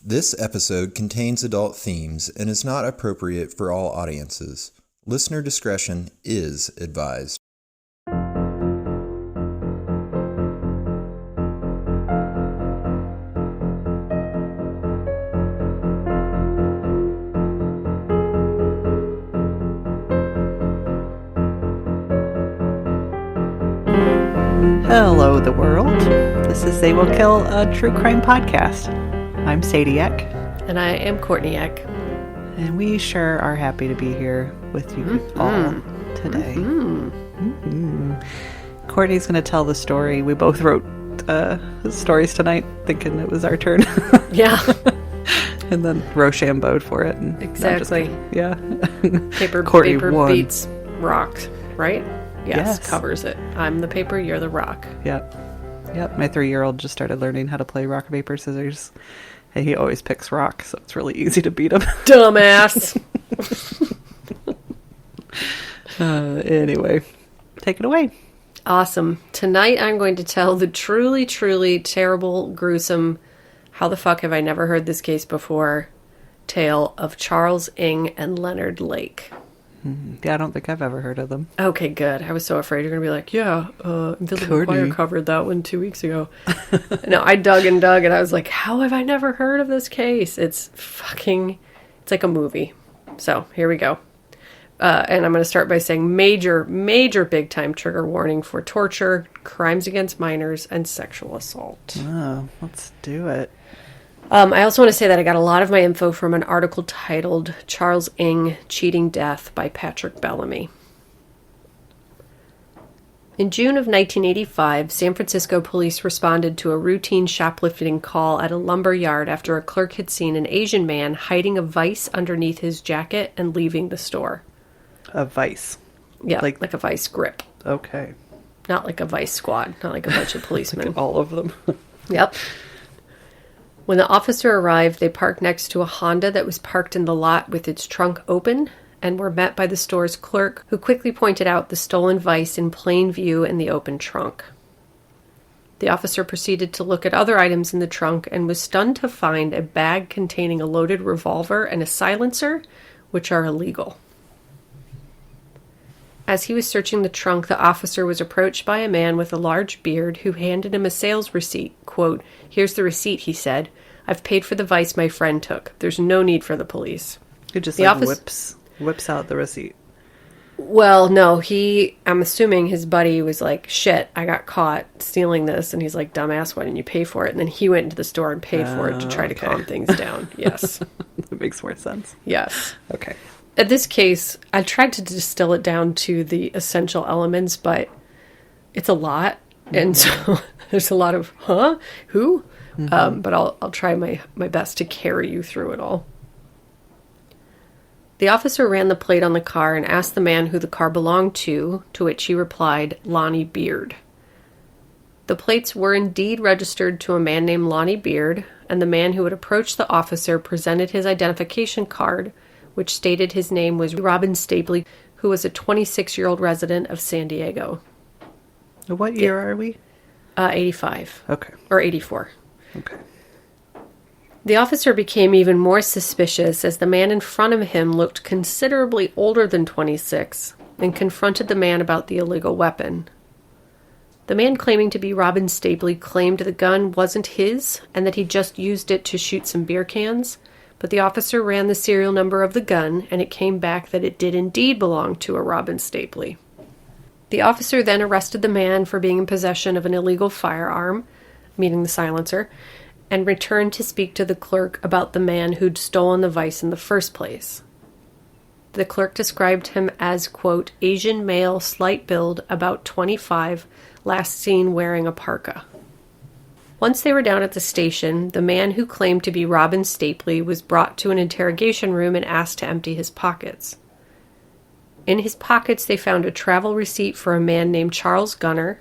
This episode contains adult themes and is not appropriate for all audiences. Listener discretion is advised. Hello, the world. This is They Will Kill, a true crime podcast. I'm Sadie Eck. And I am Courtney Eck. And we sure are happy to be here with you all today. Courtney's going to tell the story. We both wrote stories tonight, thinking it was our turn. Yeah. And then Rochambeaued for it. And exactly. Yeah. Paper won. beats rock, right? Yes, covers it. I'm the paper, you're the rock. Yep. My 3-year-old just started learning how to play rock, paper, scissors. And he always picks rock, so it's really easy to beat him. Dumbass! Anyway, take it away. Awesome. Tonight I'm going to tell the truly, truly terrible, gruesome, how the fuck have I never heard this case before, tale of Charles Ng and Leonard Lake. Yeah, I don't think I've ever heard of them. Okay, good. I was so afraid you're going to be like, Invisible Choir covered that one 2 weeks ago. No, I dug and I was like, how have I never heard of this case? It's like a movie. So, here we go. And I'm going to start by saying major big time trigger warning for torture, crimes against minors, and sexual assault. Oh, let's do it. I also want to say that I got a lot of my info from an article titled Charles Ng, Cheating Death by Patrick Bellamy. In June of 1985, San Francisco police responded to a routine shoplifting call at a lumber yard after a clerk had seen an Asian man hiding a vice underneath his jacket and leaving the store. A vice? Yeah, like a vice grip. Okay. Not like a vice squad, not like a bunch of policemen. Like all of them. Yep. When the officer arrived, they parked next to a Honda that was parked in the lot with its trunk open and were met by the store's clerk, who quickly pointed out the stolen vice in plain view in the open trunk. The officer proceeded to look at other items in the trunk and was stunned to find a bag containing a loaded revolver and a silencer, which are illegal. As he was searching the trunk, the officer was approached by a man with a large beard who handed him a sales receipt. Quote, "Here's the receipt," he said. "I've paid for the vice my friend took. There's no need for the police." He just whips out the receipt. Well, no, I'm assuming his buddy was like, shit, I got caught stealing this. And he's like, dumbass, why didn't you pay for it? And then he went into the store and paid for it to try to calm things down. Yes. That makes more sense. Yes. Okay. At this case, I tried to distill it down to the essential elements, but it's a lot. And so there's a lot of, who? But I'll try my best to carry you through it all. The officer ran the plate on the car and asked the man who the car belonged to which he replied, Lonnie Beard. The plates were indeed registered to a man named Lonnie Beard, and the man who had approached the officer presented his identification card, which stated his name was Robin Stapley, who was a 26-year-old resident of San Diego. What year are we? 85. Okay. Or 84. Okay. The officer became even more suspicious as the man in front of him looked considerably older than 26 and confronted the man about the illegal weapon. The man claiming to be Robin Stapley claimed the gun wasn't his and that he just used it to shoot some beer cans, but the officer ran the serial number of the gun and it came back that it did indeed belong to a Robin Stapley. The officer then arrested the man for being in possession of an illegal firearm, meaning the silencer, and returned to speak to the clerk about the man who'd stolen the vice in the first place. The clerk described him as, quote, Asian male, slight build, about 25, last seen wearing a parka. Once they were down at the station, the man who claimed to be Robin Stapley was brought to an interrogation room and asked to empty his pockets. In his pockets, they found a travel receipt for a man named Charles Gunner,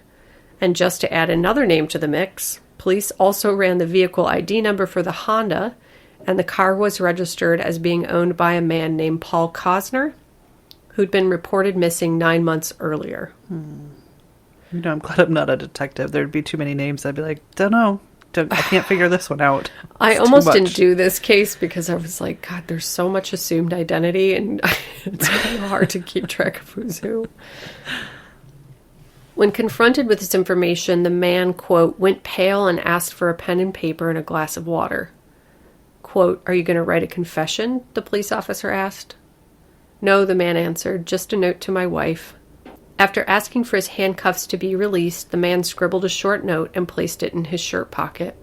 and just to add another name to the mix, police also ran the vehicle ID number for the Honda, and the car was registered as being owned by a man named Paul Cosner, who'd been reported missing 9 months earlier. You know, I'm glad I'm not a detective. There'd be too many names. I'd be like, don't know. can't figure this one out. I It's too almost much. didn't do this case because I was like, God, there's so much assumed identity, and it's kind of hard to keep track of who's who. When confronted with this information, the man, quote, went pale and asked for a pen and paper and a glass of water. Quote, "Are you going to write a confession?" the police officer asked. "No," the man answered, "just a note to my wife." After asking for his handcuffs to be released, the man scribbled a short note and placed it in his shirt pocket.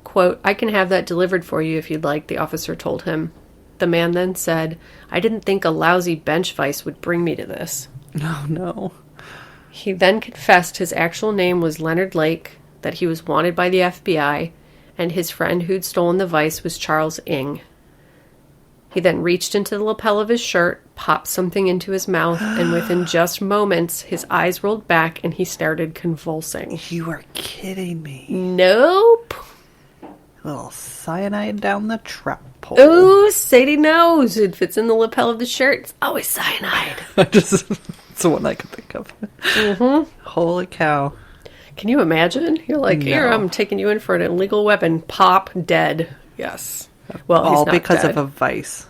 Quote, "I can have that delivered for you if you'd like," the officer told him. The man then said, "I didn't think a lousy bench vice would bring me to this." Oh, no. He then confessed his actual name was Leonard Lake, that he was wanted by the FBI, and his friend who'd stolen the vice was Charles Ng. He then reached into the lapel of his shirt, popped something into his mouth, and within just moments, his eyes rolled back and he started convulsing. You are kidding me. Nope. A little cyanide down the trap hole. Ooh, Sadie knows. If it's in the lapel of the shirt, it's always cyanide. It's the one I could think of. Mm-hmm. Holy cow. Can you imagine? You're like, here, No. I'm taking you in for an illegal weapon. Pop, dead. Yes. Well, he's All not because dead. of a vice.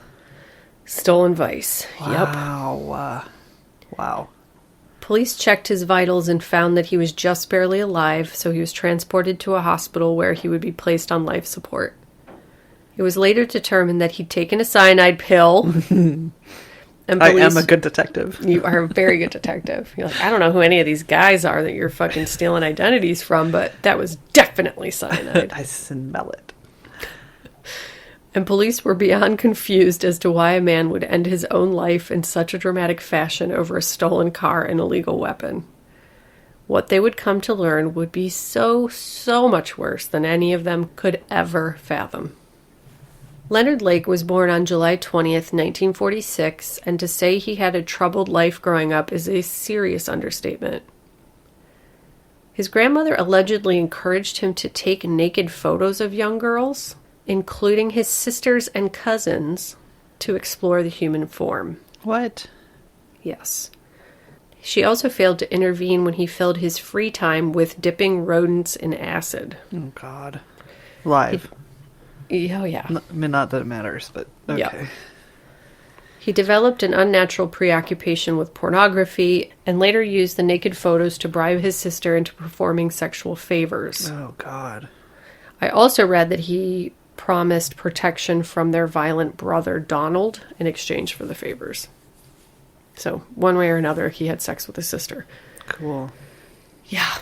Stolen vice. Yep. Wow. Wow. Police checked his vitals and found that he was just barely alive, so he was transported to a hospital where he would be placed on life support. It was later determined that he'd taken a cyanide pill. And I am a good detective. You are a very good detective. You're like, I don't know who any of these guys are that you're fucking stealing identities from, but that was definitely cyanide. I smell it. And police were beyond confused as to why a man would end his own life in such a dramatic fashion over a stolen car and illegal weapon. What they would come to learn would be so much worse than any of them could ever fathom. Leonard Lake was born on July 20th, 1946, and to say he had a troubled life growing up is a serious understatement. His grandmother allegedly encouraged him to take naked photos of young girls, including his sisters and cousins, to explore the human form. What? Yes. She also failed to intervene when he filled his free time with dipping rodents in acid. Oh, God. Live. Oh, yeah. I mean, not that it matters, but okay. Yeah. He developed an unnatural preoccupation with pornography and later used the naked photos to bribe his sister into performing sexual favors. Oh, God. I also read that he promised protection from their violent brother, Donald, in exchange for the favors. So, one way or another, he had sex with his sister. Cool. Yeah.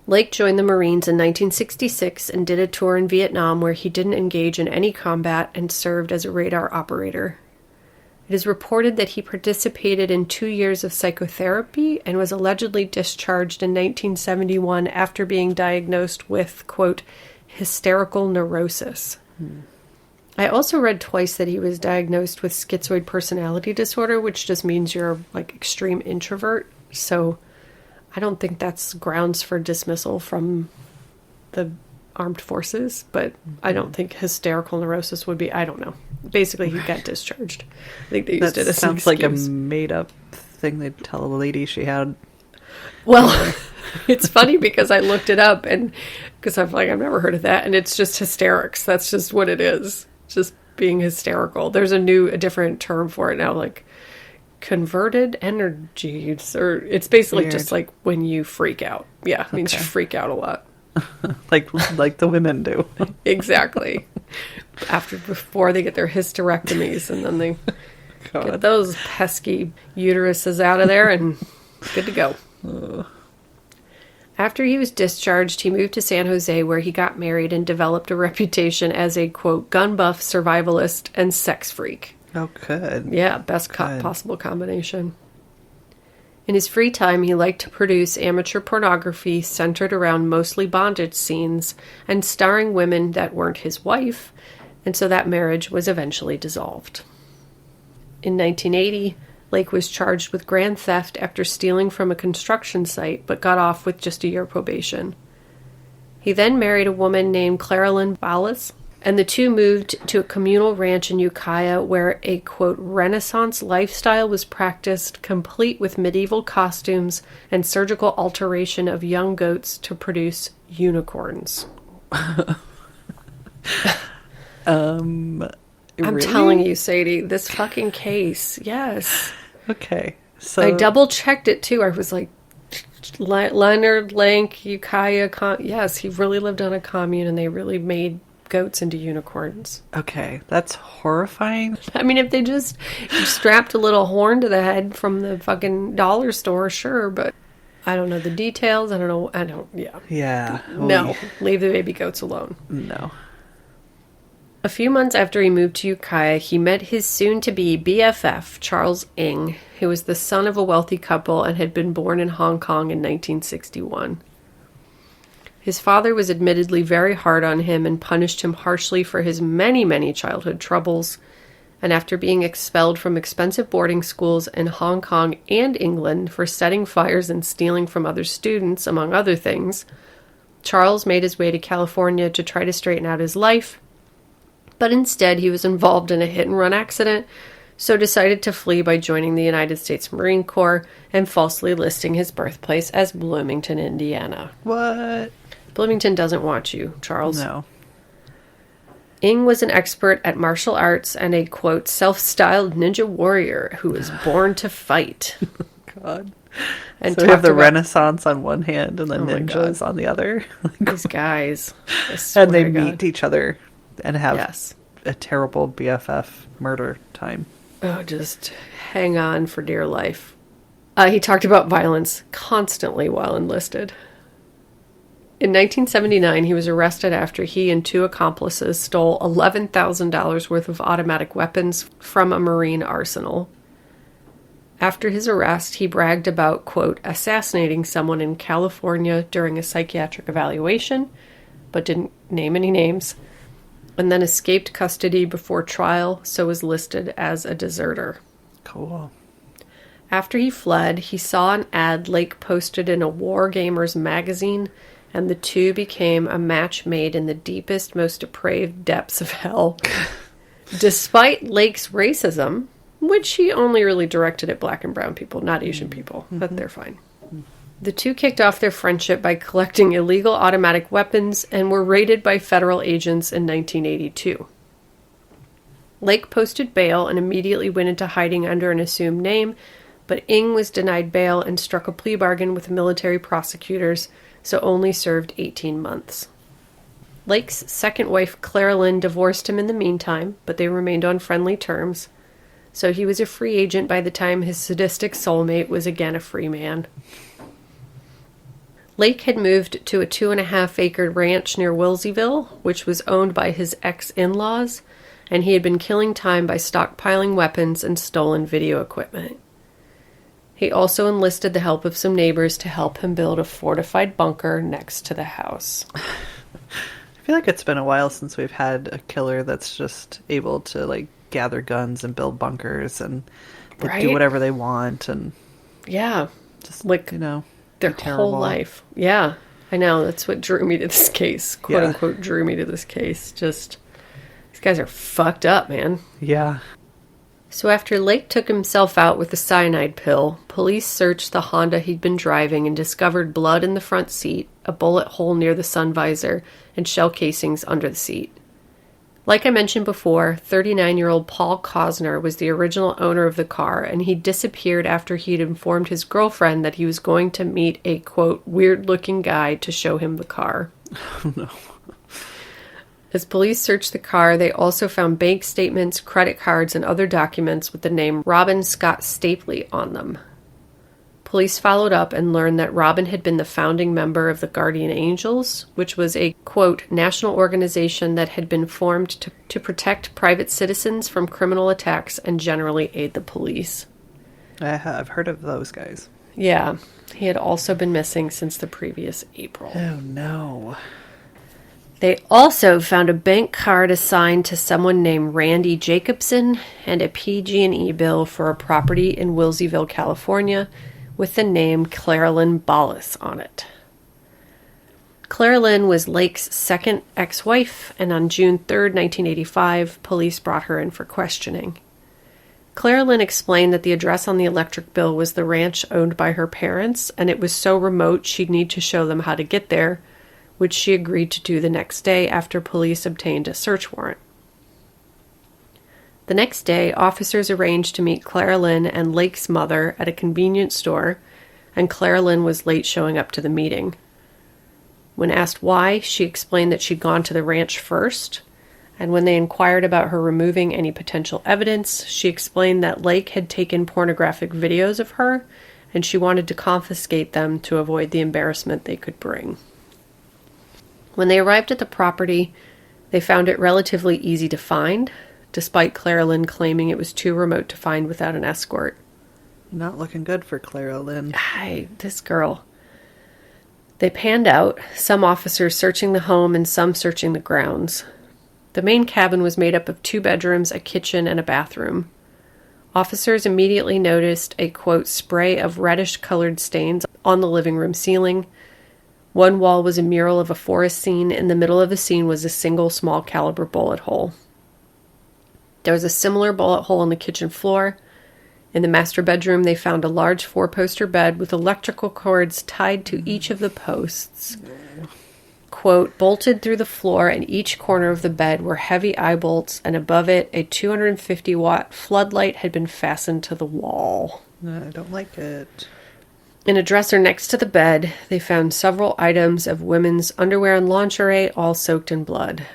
Lake joined the Marines in 1966 and did a tour in Vietnam where he didn't engage in any combat and served as a radar operator. It is reported that he participated in 2 years of psychotherapy and was allegedly discharged in 1971 after being diagnosed with, quote, hysterical neurosis. I also read twice that he was diagnosed with schizoid personality disorder, which just means you're like extreme introvert. So I don't think that's grounds for dismissal from the armed forces, but I don't think hysterical neurosis would be. I don't know. Basically, he got discharged. I think they used That it as sounds an like a excuse. made-up thing they'd tell a lady she had. Well, it's funny because I looked it up and because I'm like, I've never heard of that. And it's just hysterics. That's just what it is. Just being hysterical. There's a different term for it now, like converted energies, or it's basically Weird. just like when you freak out. Yeah, it means you freak out a lot. like the women do. Exactly. Before they get their hysterectomies and then they get those pesky uteruses out of there and good to go. After he was discharged, he moved to San Jose where he got married and developed a reputation as a, quote, gun buff, survivalist, and sex freak. Oh, good. Yeah, best possible combination. In his free time, he liked to produce amateur pornography centered around mostly bondage scenes and starring women that weren't his wife, and so that marriage was eventually dissolved. In 1980, Lake was charged with grand theft after stealing from a construction site, but got off with just a year probation. He then married a woman named Claralyn Ballas, and the two moved to a communal ranch in Ukiah where a, quote, Renaissance lifestyle was practiced, complete with medieval costumes and surgical alteration of young goats to produce unicorns. I'm Really? telling you, Sadie, this fucking case. Yes. Okay. So I double checked it too. I was like, Leonard, Lank, Ukiah. Yes, he really lived on a commune and they really made goats into unicorns. Okay, that's horrifying. I mean, if they just strapped a little horn to the head from the fucking dollar store, sure, but I don't know the details. I don't know. Yeah. Yeah. No, leave the baby goats alone. No. A few months after he moved to Ukiah, he met his soon-to-be BFF, Charles Ng, who was the son of a wealthy couple and had been born in Hong Kong in 1961. His father was admittedly very hard on him and punished him harshly for his many, many childhood troubles, and after being expelled from expensive boarding schools in Hong Kong and England for setting fires and stealing from other students, among other things, Charles made his way to California to try to straighten out his life, but instead he was involved in a hit-and-run accident, so decided to flee by joining the United States Marine Corps and falsely listing his birthplace as Bloomington, Indiana. What? Bloomington doesn't want you, Charles. No. Ng was an expert at martial arts and a, quote, self-styled ninja warrior who was born to fight. God. And So we have the about Renaissance on one hand and the Oh my ninjas on the other. these guys. I swear And they to God. meet each other and have Yes. a terrible BFF murder time. Oh, just hang on for dear life. He talked about violence constantly while enlisted. In 1979, he was arrested after he and two accomplices stole $11,000 worth of automatic weapons from a Marine arsenal. After his arrest, he bragged about, quote, assassinating someone in California during a psychiatric evaluation, but didn't name any names, and then escaped custody before trial, so was listed as a deserter. Cool. After he fled, he saw an ad Lake posted in a War Gamers magazine, and the two became a match made in the deepest, most depraved depths of hell. Despite Lake's racism, which he only really directed at black and brown people, not Asian people, but they're fine. The two kicked off their friendship by collecting illegal automatic weapons and were raided by federal agents in 1982. Lake posted bail and immediately went into hiding under an assumed name, but Ng was denied bail and struck a plea bargain with military prosecutors, so only served 18 months. Lake's second wife, Clara Lynn, divorced him in the meantime, but they remained on friendly terms, so he was a free agent by the time his sadistic soulmate was again a free man. Lake had moved to a 2.5-acre ranch near Wilseyville, which was owned by his ex-in-laws, and he had been killing time by stockpiling weapons and stolen video equipment. He also enlisted the help of some neighbors to help him build a fortified bunker next to the house. I feel like it's been a while since we've had a killer that's just able to, like, gather guns and build bunkers and they Right? do whatever they want and Yeah. just, Like, you know, their be terrible. whole life. Yeah. I know. That's what drew me to this case. Quote Yeah. unquote drew me to this case. Just, these guys are fucked up, man. Yeah. So after Lake took himself out with the cyanide pill, police searched the Honda he'd been driving and discovered blood in the front seat, a bullet hole near the sun visor, and shell casings under the seat. Like I mentioned before, 39-year-old Paul Cosner was the original owner of the car, and he disappeared after he'd informed his girlfriend that he was going to meet a, quote, weird-looking guy to show him the car. Oh, no. As police searched the car, they also found bank statements, credit cards, and other documents with the name Robin Scott Stapley on them. Police followed up and learned that Robin had been the founding member of the Guardian Angels, which was a, quote, national organization that had been formed to protect private citizens from criminal attacks and generally aid the police. I've heard of those guys. Yeah, he had also been missing since the previous April. Oh, no. They also found a bank card assigned to someone named Randy Jacobson and a PG&E bill for a property in Wilseyville, California, with the name Clara Lynn Ballas on it. Clara Lynn was Lake's second ex-wife, and on June 3rd, 1985, police brought her in for questioning. Clara Lynn explained that the address on the electric bill was the ranch owned by her parents, and it was so remote she'd need to show them how to get there, which she agreed to do the next day after police obtained a search warrant. The next day, officers arranged to meet Clara Lynn and Lake's mother at a convenience store, and Clara Lynn was late showing up to the meeting. When asked why, she explained that she'd gone to the ranch first, and when they inquired about her removing any potential evidence, she explained that Lake had taken pornographic videos of her, and she wanted to confiscate them to avoid the embarrassment they could bring. When they arrived at the property, they found it relatively easy to find, despite Clara Lynn claiming it was too remote to find without an escort. Not looking good for Clara Lynn. This girl. They panned out, some officers searching the home and some searching the grounds. The main cabin was made up of 2 bedrooms, a kitchen, and a bathroom. Officers immediately noticed a, quote, spray of reddish-colored stains on the living room ceiling. One wall was a mural of a forest scene. In the middle of the scene was a single small-caliber bullet hole. There was a similar bullet hole on the kitchen floor. In the master bedroom, they found a large 4-poster bed with electrical cords tied to each of the posts. Quote, bolted through the floor and each corner of the bed were heavy eye bolts, and above it, a 250-watt floodlight had been fastened to the wall. I don't like it. In a dresser next to the bed, they found several items of women's underwear and lingerie, all soaked in blood.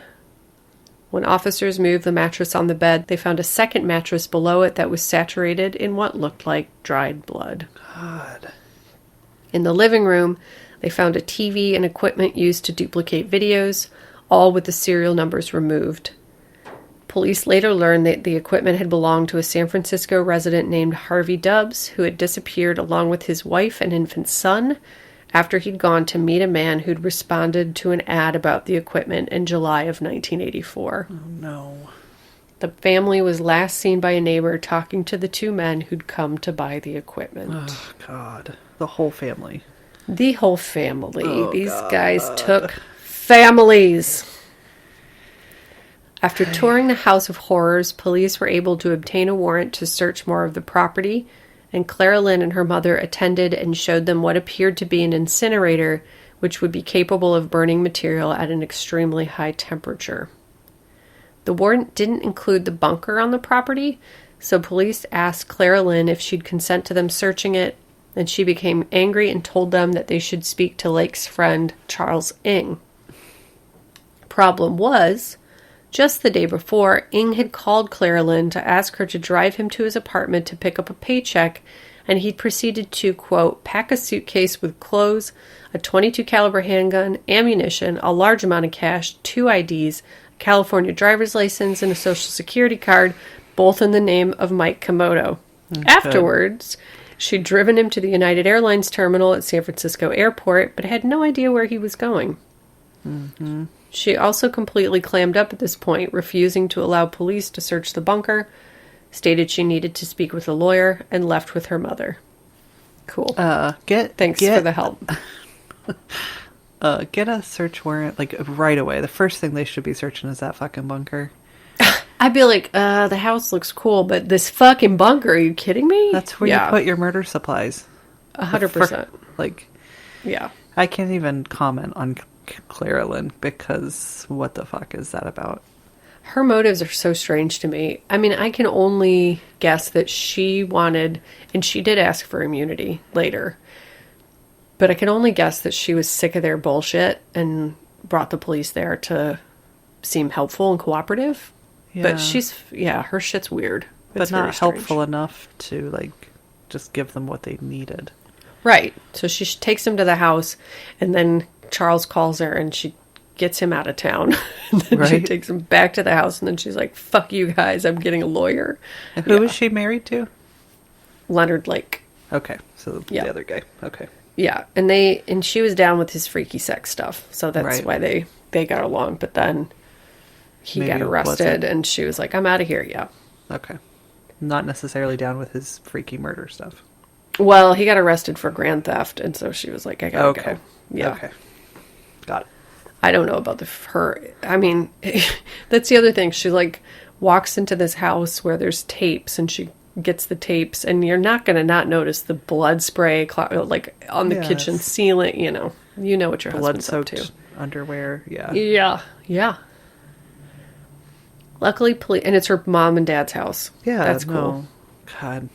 When officers moved the mattress on the bed, they found a second mattress below it that was saturated in what looked like dried blood. God. In the living room, they found a TV and equipment used to duplicate videos, all with the serial numbers removed. Police later learned that the equipment had belonged to a San Francisco resident named Harvey Dubbs, who had disappeared along with his wife and infant son after he'd gone to meet a man who'd responded to an ad about the equipment in July of 1984. Oh, no. The family was last seen by a neighbor talking to the 2 men who'd come to buy the equipment. Oh, God. The whole family. The whole family. Oh, These God. guys took families. After touring the House of Horrors, police were able to obtain a warrant to search more of the property, and Clara Lynn and her mother attended and showed them what appeared to be an incinerator, which would be capable of burning material at an extremely high temperature. The warrant didn't include the bunker on the property, so police asked Clara Lynn if she'd consent to them searching it, and she became angry and told them that they should speak to Lake's friend, Charles Ng. Problem was, just the day before, Ng had called Clara Lynn to ask her to drive him to his apartment to pick up a paycheck, and he'd proceeded to, quote, pack a suitcase with clothes, a .22 caliber handgun, ammunition, a large amount of cash, 2 IDs, a California driver's license, and a social security card, both in the name of Mike Komodo. Okay. Afterwards, she'd driven him to the United Airlines terminal at San Francisco Airport, but had no idea where he was going. Mm-hmm. She also completely clammed up at this point, refusing to allow police to search the bunker, stated she needed to speak with a lawyer, and left with her mother. Cool. Thanks for the help. Get a search warrant, like, right away. The first thing they should be searching is that fucking bunker. I'd be like, the house looks cool, but this fucking bunker, are you kidding me? That's where you put your murder supplies. 100%. Yeah. I can't even comment on Clara Lynn, because what the fuck is that about? Her motives are so strange to me. I mean, I can only guess that she wanted, and she did ask for immunity later, but I can only guess that she was sick of their bullshit and brought the police there to seem helpful and cooperative. Yeah. But her shit's weird. But not helpful enough to, like, just give them what they needed. Right. So she takes him to the house, and then Charles calls her, and she gets him out of town. And then she takes him back to the house, and then she's like, fuck you guys, I'm getting a lawyer. And who is she married to? Leonard Lake. Okay, so the other guy. Okay. Yeah, and she was down with his freaky sex stuff, so that's why they got along. But then he got arrested, and she was like, I'm out of here, yeah. Okay. Not necessarily down with his freaky murder stuff. Well, he got arrested for grand theft, and so she was like, I gotta go. Yeah. Okay. Got it. I don't know about her. I mean, that's the other thing. She, like, walks into this house where there's tapes, and she gets the tapes, and you're not going to not notice the blood spray, like, on the kitchen ceiling, you know what your husband's up to. underwear. Yeah. Yeah. Luckily, and it's her mom and dad's house. Yeah, That's cool. no. God.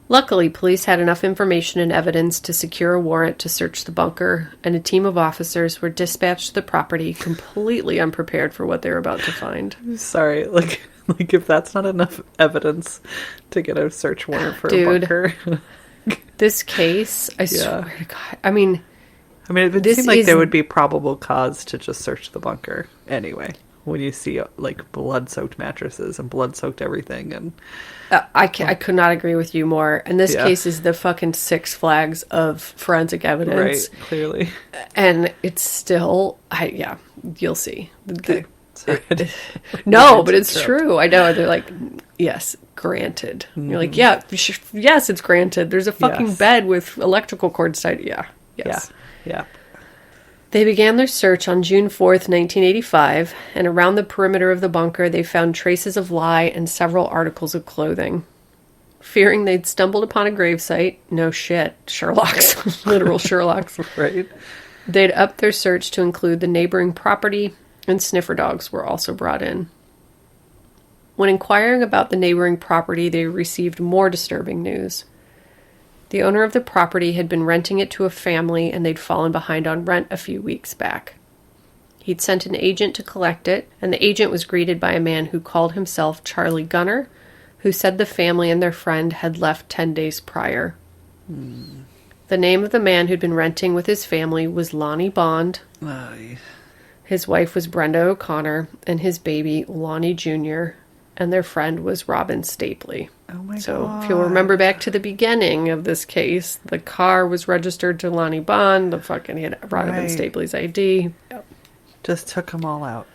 Luckily, police had enough information and evidence to secure a warrant to search the bunker, and a team of officers were dispatched to the property completely unprepared for what they were about to find. Sorry, like if that's not enough evidence to get a search warrant for a bunker. This case, I swear to God. I mean, it would seem like there would be probable cause to just search the bunker anyway. When you see like blood-soaked mattresses and blood-soaked everything, and I could not agree with you more. And this case is the fucking Six Flags of forensic evidence, right? Clearly, and it's still, you'll see. Okay. Sorry. No, but it's true. I know. They're like, yes, granted. Mm-hmm. You're like, yes, it's granted. There's a fucking bed with electrical cords tied. Yeah. Yes. Yeah. They began their search on June 4th, 1985, and around the perimeter of the bunker they found traces of lye and several articles of clothing. Fearing they'd stumbled upon a gravesite, no shit, Sherlock's, literal Sherlock's, right? They'd upped their search to include the neighboring property, and sniffer dogs were also brought in. When inquiring about the neighboring property, they received more disturbing news. The owner of the property had been renting it to a family, and they'd fallen behind on rent a few weeks back. He'd sent an agent to collect it, and the agent was greeted by a man who called himself Charlie Gunner, who said the family and their friend had left 10 days prior. The name of the man who'd been renting with his family was Lonnie Bond. His wife was Brenda O'Connor, and his baby, Lonnie Jr., and their friend was Robin Stapley. Oh my God. So if you'll remember back to the beginning of this case, the car was registered to Lonnie Bond. He had Robin Stapley's ID. Yep. Just took them all out.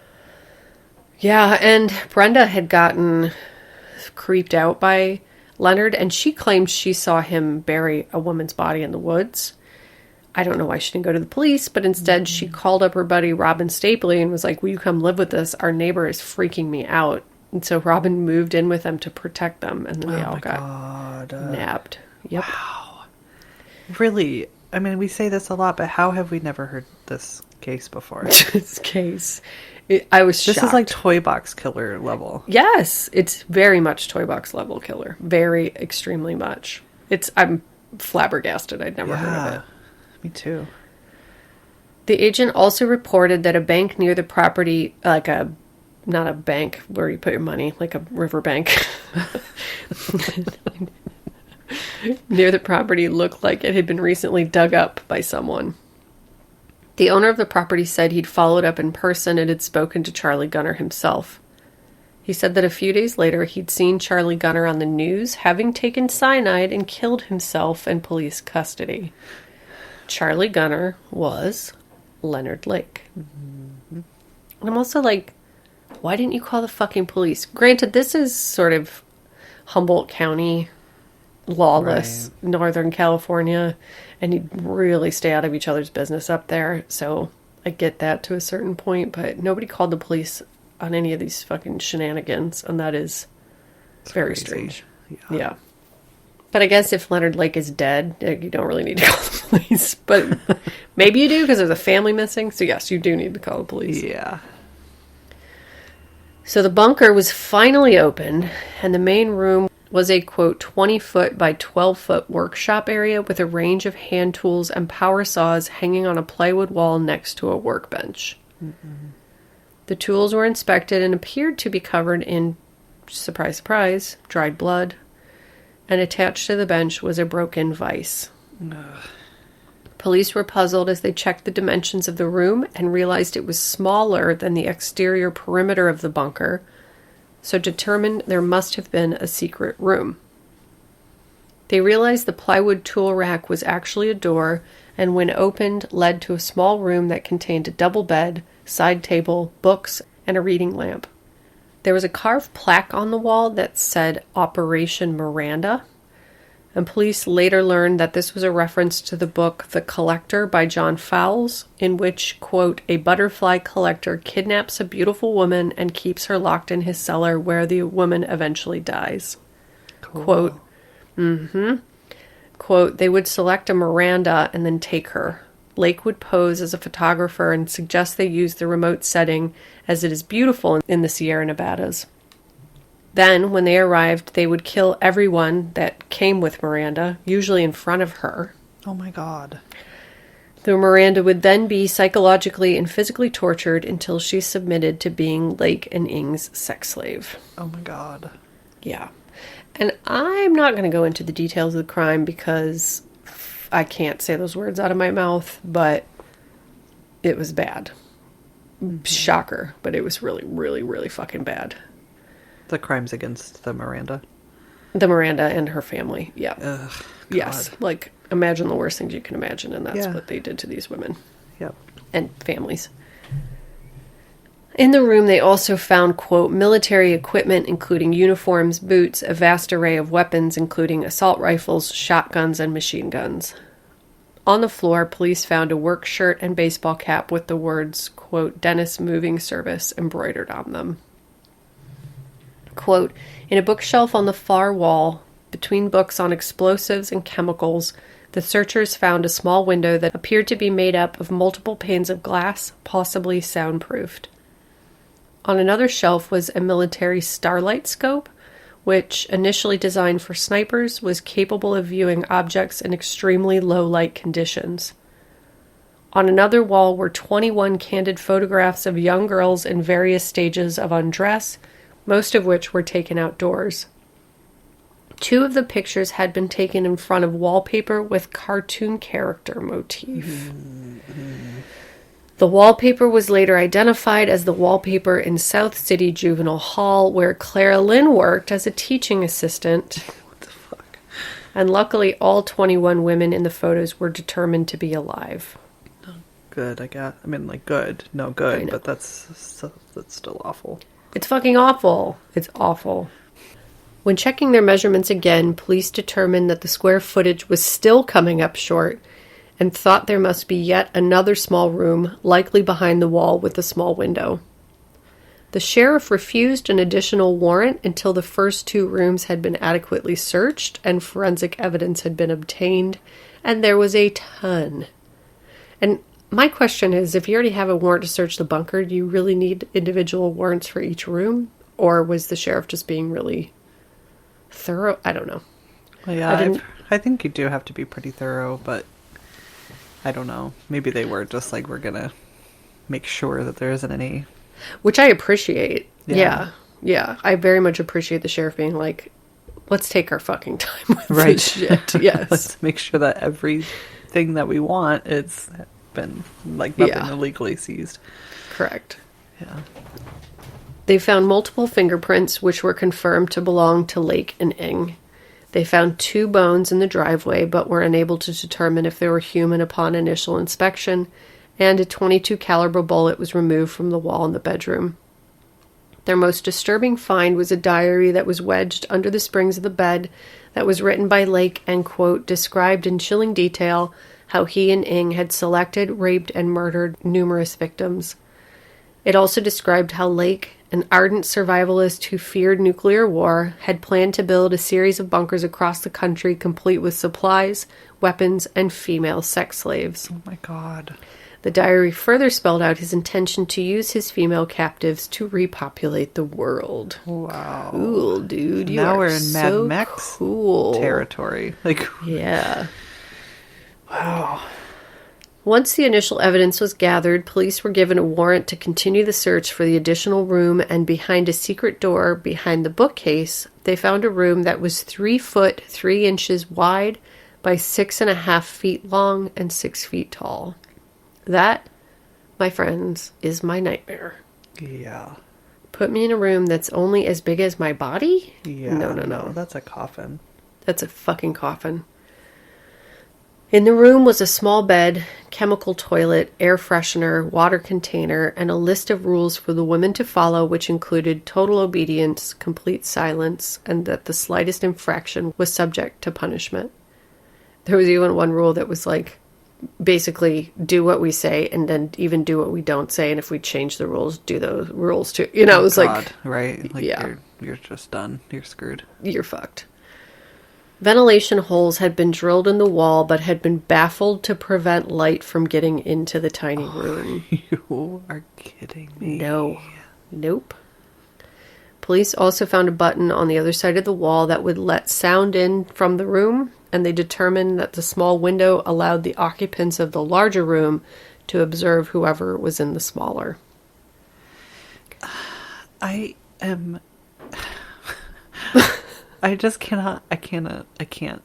Yeah, and Brenda had gotten creeped out by Leonard, and she claimed she saw him bury a woman's body in the woods. I don't know why she didn't go to the police, but instead she called up her buddy Robin Stapley and was like, will you come live with us? Our neighbor is freaking me out. And so Robin moved in with them to protect them, and then they all got nabbed. Yep. Wow. Really? I mean, we say this a lot, but how have we never heard this case before? This case. I was shocked. This is like Toy Box Killer level. Yes, it's very much Toy Box level killer. Very, extremely much. I'm flabbergasted. I'd never heard of it. Me too. The agent also reported that a bank near the property, not a bank where you put your money, like a river bank, near the property looked like it had been recently dug up by someone. The owner of the property said he'd followed up in person and had spoken to Charlie Gunner himself. He said that a few days later he'd seen Charlie Gunner on the news having taken cyanide and killed himself in police custody. Charlie Gunner was Leonard Lake. Mm-hmm. And I'm also like, why didn't you call the fucking police? Granted, this is sort of Humboldt County, lawless, Northern California, and you'd really stay out of each other's business up there. So I get that to a certain point, but nobody called the police on any of these fucking shenanigans, and that is very strange. Yeah. But I guess if Leonard Lake is dead, you don't really need to call the police. But maybe you do because there's a family missing. So yes, you do need to call the police. Yeah. So the bunker was finally opened, and the main room was a, quote, 20-foot by 12-foot workshop area with a range of hand tools and power saws hanging on a plywood wall next to a workbench. Mm-hmm. The tools were inspected and appeared to be covered in, surprise, surprise, dried blood, and attached to the bench was a broken vise. Ugh. Police were puzzled as they checked the dimensions of the room and realized it was smaller than the exterior perimeter of the bunker, so determined there must have been a secret room. They realized the plywood tool rack was actually a door, and when opened, led to a small room that contained a double bed, side table, books, and a reading lamp. There was a carved plaque on the wall that said Operation Miranda, and police later learned that this was a reference to the book The Collector by John Fowles, in which, quote, a butterfly collector kidnaps a beautiful woman and keeps her locked in his cellar where the woman eventually dies. Cool. Quote, quote, they would select a Miranda and then take her, Lake would pose as a photographer and suggest they use the remote setting as it is beautiful in the Sierra Nevadas. Then, when they arrived, they would kill everyone that came with Miranda, usually in front of her. Oh my god. The Miranda would then be psychologically and physically tortured until she submitted to being Lake and Ing's sex slave. Oh my god. Yeah. And I'm not going to go into the details of the crime because I can't say those words out of my mouth, but it was bad. Shocker, but it was really, really, really fucking bad. The crimes against the Miranda. The Miranda and her family, yeah. Ugh, yes, God. like, imagine the worst things you can imagine, and that's Yeah. what they did to these women. Yep. And families. In the room, they also found, quote, military equipment, including uniforms, boots, a vast array of weapons, including assault rifles, shotguns, and machine guns. On the floor, police found a work shirt and baseball cap with the words, quote, Dennis Moving Service embroidered on them. Quote, in a bookshelf on the far wall, between books on explosives and chemicals, the searchers found a small window that appeared to be made up of multiple panes of glass, possibly soundproofed. On another shelf was a military starlight scope, which, initially designed for snipers, was capable of viewing objects in extremely low light conditions. On another wall were 21 candid photographs of young girls in various stages of undress, most of which were taken outdoors. 2 of the pictures had been taken in front of wallpaper with cartoon character motif. The wallpaper was later identified as the wallpaper in South City Juvenile Hall, where Clara Lynn worked as a teaching assistant. What the fuck? And luckily, all 21 women in the photos were determined to be alive. Good, I guess. I mean, like, good. No, good, know. but that's still awful. It's fucking awful. It's awful. When checking their measurements again, police determined that the square footage was still coming up short and thought there must be yet another small room, likely behind the wall with a small window. The sheriff refused an additional warrant until the first 2 rooms had been adequately searched and forensic evidence had been obtained, and there was a ton. And my question is, if you already have a warrant to search the bunker, do you really need individual warrants for each room? Or was the sheriff just being really thorough? I don't know. Well, yeah, I think you do have to be pretty thorough, but I don't know. Maybe they were just like, we're gonna make sure that there isn't any. Which I appreciate. Yeah. Yeah. I very much appreciate the sheriff being like, let's take our fucking time with Right. this shit. Yes. Let's make sure that everything that we want, it's been, like, nothing Yeah. illegally seized. Correct. Yeah. They found multiple fingerprints, which were confirmed to belong to Lake and Ing. They found 2 bones in the driveway, but were unable to determine if they were human upon initial inspection, and a .22 caliber bullet was removed from the wall in the bedroom. Their most disturbing find was a diary that was wedged under the springs of the bed that was written by Lake and, quote, described in chilling detail how he and Ing had selected, raped, and murdered numerous victims. It also described how Lake, an ardent survivalist who feared nuclear war, had planned to build a series of bunkers across the country complete with supplies, weapons, and female sex slaves. Oh my god. The diary further spelled out his intention to use his female captives to repopulate the world. Wow. Cool, dude. You Now are we're in Mad so Max cool. territory. Like, Yeah. wow. Once the initial evidence was gathered, police were given a warrant to continue the search for the additional room, and behind a secret door behind the bookcase, they found a room that was 3 foot 3 inches wide by 6.5 feet long and 6 feet tall. That, my friends, is my nightmare. Yeah. Put me in a room that's only as big as my body? Yeah. No. That's a coffin. That's a fucking coffin. In the room was a small bed, chemical toilet, air freshener, water container, and a list of rules for the women to follow, which included total obedience, complete silence, and that the slightest infraction was subject to punishment. There was even one rule that was like, basically, do what we say, and then even do what we don't say, and if we change the rules, do those rules too. You know, it was like, right? Like, yeah. you're just done. You're screwed. You're fucked. Ventilation holes had been drilled in the wall but had been baffled to prevent light from getting into the tiny room. You are kidding me. No. Nope. Police also found a button on the other side of the wall that would let sound in from the room, and they determined that the small window allowed the occupants of the larger room to observe whoever was in the smaller. I just cannot. I can't.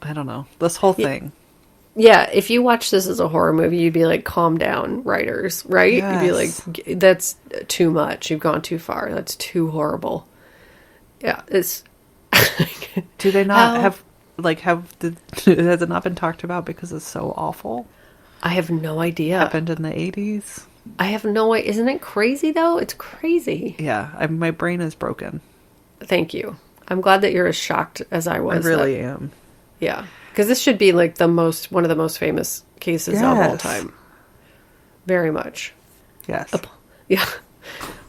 I don't know. This whole thing. Yeah, if you watch this as a horror movie, you'd be like, calm down, writers, right? Yes. You'd be like, that's too much. You've gone too far. That's too horrible. Yeah, it's... Do they not has it not been talked about because it's so awful? I have no idea. Happened in the 80s? I have no idea. Isn't it crazy, though? It's crazy. Yeah, my brain is broken. Thank you. I'm glad that you're as shocked as I was. I really am. Yeah. Because this should be like one of the most famous cases of all time. Very much. Yes. Yeah.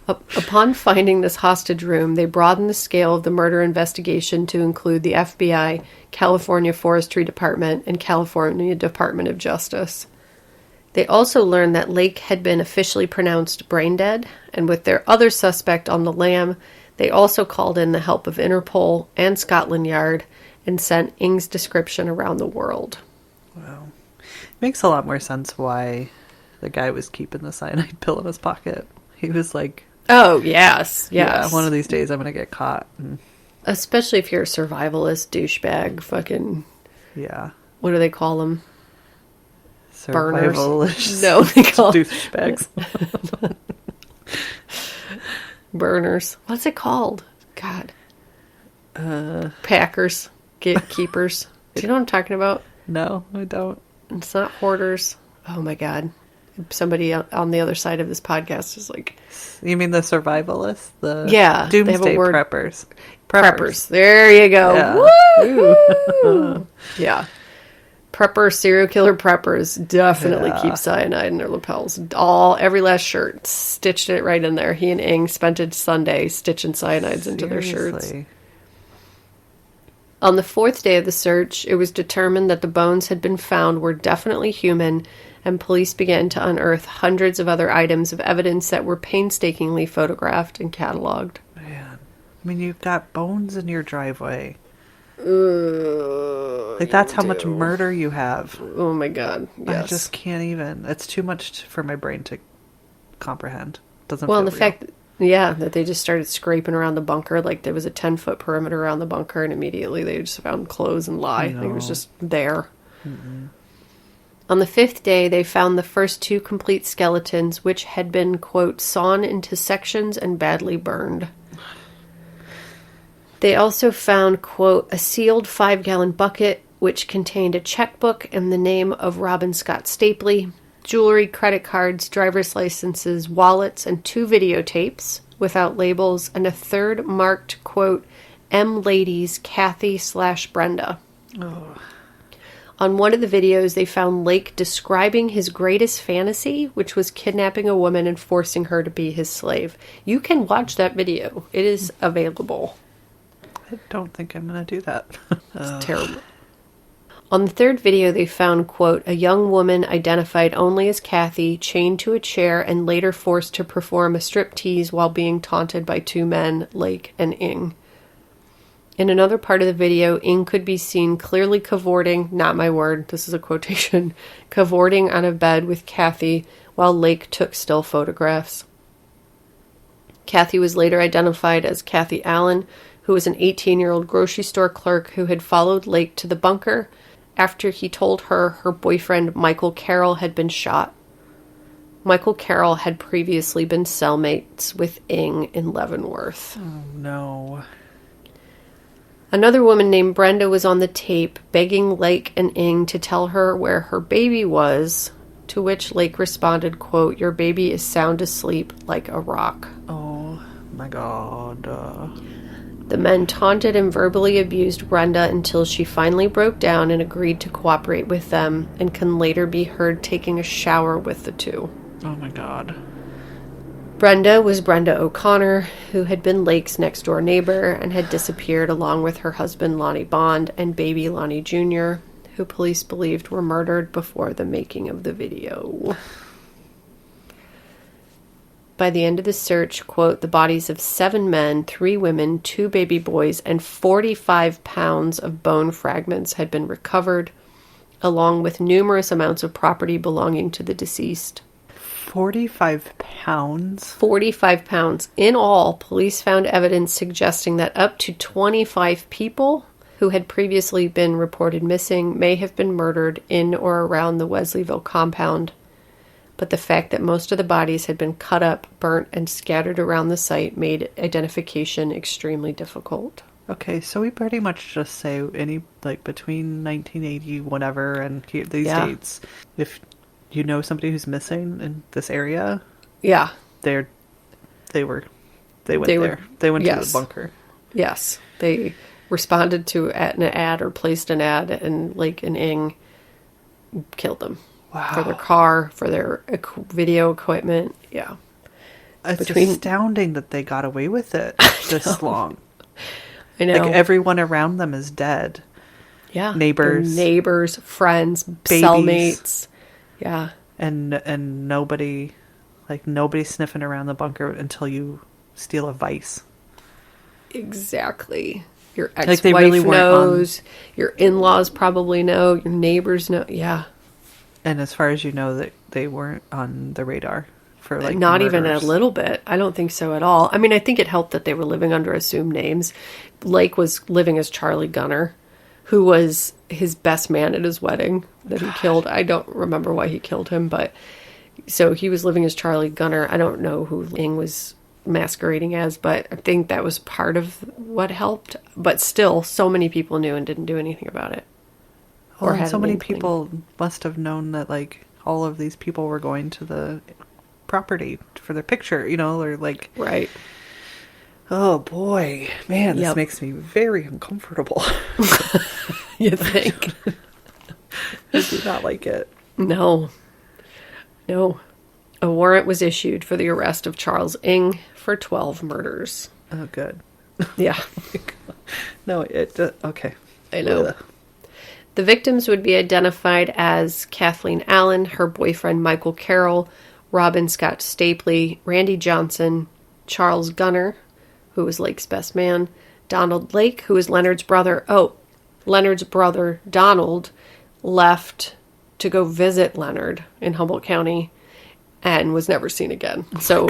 Upon finding this hostage room, they broadened the scale of the murder investigation to include the FBI, California Forestry Department, and California Department of Justice. They also learned that Lake had been officially pronounced brain dead, and with their other suspect on the lam, they also called in the help of Interpol and Scotland Yard and sent Ng's description around the world. Wow. Makes a lot more sense why the guy was keeping the cyanide pill in his pocket. He was like, oh, yes. yeah, one of these days I'm going to get caught. Especially if you're a survivalist, douchebag, fucking... Yeah. What do they call them? Survivalist. No, they call douchebags. Burners. What's it called? God. Packers. Gatekeepers. Do you know what I'm talking about? No, I don't. It's not hoarders. Oh my God. Somebody on the other side of this podcast is like... You mean the survivalists? Yeah. Doomsday preppers. Preppers. There you go. Yeah. Woo! Yeah. Serial killer preppers definitely keep cyanide in their lapels. Every last shirt. Stitched it right in there. He and Ng spent a Sunday stitching cyanides into their shirts. On the 4th day of the search, it was determined that the bones had been found were definitely human, and police began to unearth hundreds of other items of evidence that were painstakingly photographed and cataloged. Man. I mean, you've got bones in your driveway. Like, that's how much murder you have. Oh my God. Yes. I just can't even. It's too much for my brain to comprehend. Doesn't well, feel the real. fact... Yeah, that they just started scraping around the bunker. Like, there was a 10-foot perimeter around the bunker, and immediately they just found clothes and lye. Like, it was just there. Mm-mm. On the 5th day, they found the first 2 complete skeletons, which had been, quote, sawn into sections and badly burned. They also found, quote, a sealed 5-gallon bucket, which contained a checkbook and the name of Robin Scott Stapley, jewelry, credit cards, driver's licenses, wallets, and 2 videotapes without labels, and a 3rd marked, quote, M. Ladies, Kathy/Brenda. Oh. On one of the videos, they found Lake describing his greatest fantasy, which was kidnapping a woman and forcing her to be his slave. You can watch that video. It is available. I don't think I'm going to do that. It's terrible. On the 3rd video, they found, quote, a young woman identified only as Kathy, chained to a chair and later forced to perform a striptease while being taunted by 2 men, Lake and Ng. In another part of the video, Ng could be seen clearly cavorting, not my word, this is a quotation, cavorting on a bed with Kathy while Lake took still photographs. Kathy was later identified as Kathy Allen, who was an 18-year-old grocery store clerk who had followed Lake to the bunker after he told her her boyfriend Michael Carroll had been shot. Michael Carroll had previously been cellmates with Ng in Leavenworth. Oh, no. Another woman named Brenda was on the tape begging Lake and Ng to tell her where her baby was, to which Lake responded, quote, your baby is sound asleep like a rock. Oh, my God. The men taunted and verbally abused Brenda until she finally broke down and agreed to cooperate with them and can later be heard taking a shower with the 2. Oh my God. Brenda was Brenda O'Connor, who had been Lake's next-door neighbor and had disappeared along with her husband Lonnie Bond and baby Lonnie Jr., who police believed were murdered before the making of the video. By the end of the search, quote, the bodies of 7 men, 3 women, 2 baby boys, and 45 pounds of bone fragments had been recovered, along with numerous amounts of property belonging to the deceased. 45 pounds? 45 pounds. In all, police found evidence suggesting that up to 25 people who had previously been reported missing may have been murdered in or around the Wesleyville compound. But the fact that most of the bodies had been cut up, burnt, and scattered around the site made identification extremely difficult. Okay, so we pretty much just say between 1980 whatever and these dates. If you know somebody who's missing in this area, yeah, they went there. They went to the bunker. Yes, they responded to an ad or placed an ad, and Lake and Ing killed them. Wow. For their car, for their video equipment. Yeah. It's astounding that they got away with it this long. I know. Like, everyone around them is dead. Yeah. Neighbors, friends, babies. cellmates. Yeah. And nobody's sniffing around the bunker until you steal a vice. Exactly. Your ex-wife knows. Your in-laws probably know. Your neighbors know. Yeah. And as far as you know, that they weren't on the radar for not murders. Even a little bit. I don't think so at all. I mean, I think it helped that they were living under assumed names. Lake was living as Charlie Gunner, who was his best man at his wedding that he killed. I don't remember why he killed him, but so he was living as Charlie Gunner. I don't know who Ing was masquerading as, but I think that was part of what helped. But still, so many people knew and didn't do anything about it. Well, and so many people must have known that, all of these people were going to the property for their picture, or Right. Oh, boy. Man, this makes me very uncomfortable. You think? I do not like it. No. A warrant was issued for the arrest of Charles Ing for 12 murders. Oh, good. Yeah. No, okay. I know. Ugh. The victims would be identified as Kathleen Allen, her boyfriend Michael Carroll, Robin Scott Stapley, Randy Johnson, Charles Gunner, who was Lake's best man, Donald Lake, who was Leonard's brother. Oh, Leonard's brother, Donald, left to go visit Leonard in Humboldt County and was never seen again. So,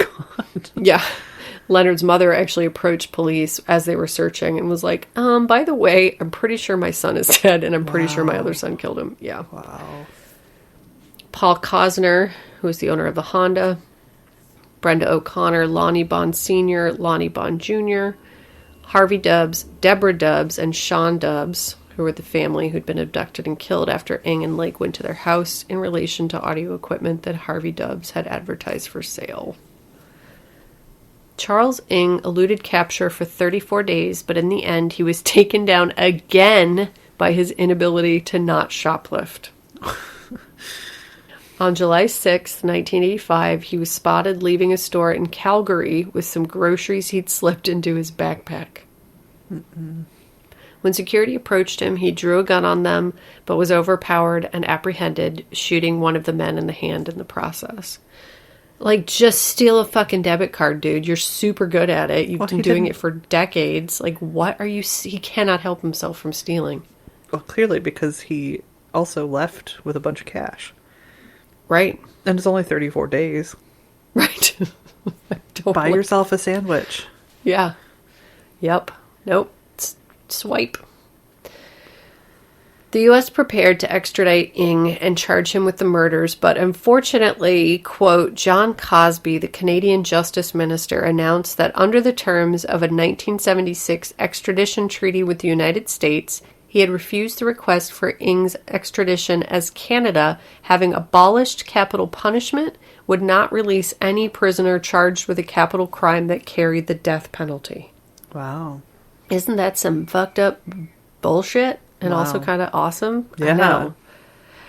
yeah. Leonard's mother actually approached police as they were searching and was like, by the way, I'm pretty sure my son is dead, and I'm pretty sure my other son killed him. Yeah. Wow. Paul Cosner, who was the owner of the Honda, Brenda O'Connor, Lonnie Bond Sr., Lonnie Bond Jr., Harvey Dubbs, Deborah Dubbs, and Sean Dubbs, who were the family who'd been abducted and killed after Ing and Lake went to their house in relation to audio equipment that Harvey Dubbs had advertised for sale. Charles Ing eluded capture for 34 days, but in the end he was taken down again by his inability to not shoplift. On July 6, 1985, he was spotted leaving a store in Calgary with some groceries he'd slipped into his backpack. Mm-mm. When security approached him, he drew a gun on them, but was overpowered and apprehended, shooting one of the men in the hand in the process. Just steal a fucking debit card, dude. You're super good at it. You've been doing it for decades. What are you... He cannot help himself from stealing. Well, clearly, because he also left with a bunch of cash. Right. And it's only 34 days. Right. Buy yourself a sandwich. Yeah. Yep. Nope. Swipe. The U.S. prepared to extradite Ing and charge him with the murders, but unfortunately, quote, John Cosby, the Canadian Justice Minister, announced that under the terms of a 1976 extradition treaty with the United States, he had refused the request for Ing's extradition as Canada, having abolished capital punishment, would not release any prisoner charged with a capital crime that carried the death penalty. Wow. Isn't that some fucked up bullshit? And also kind of awesome. Yeah. I know.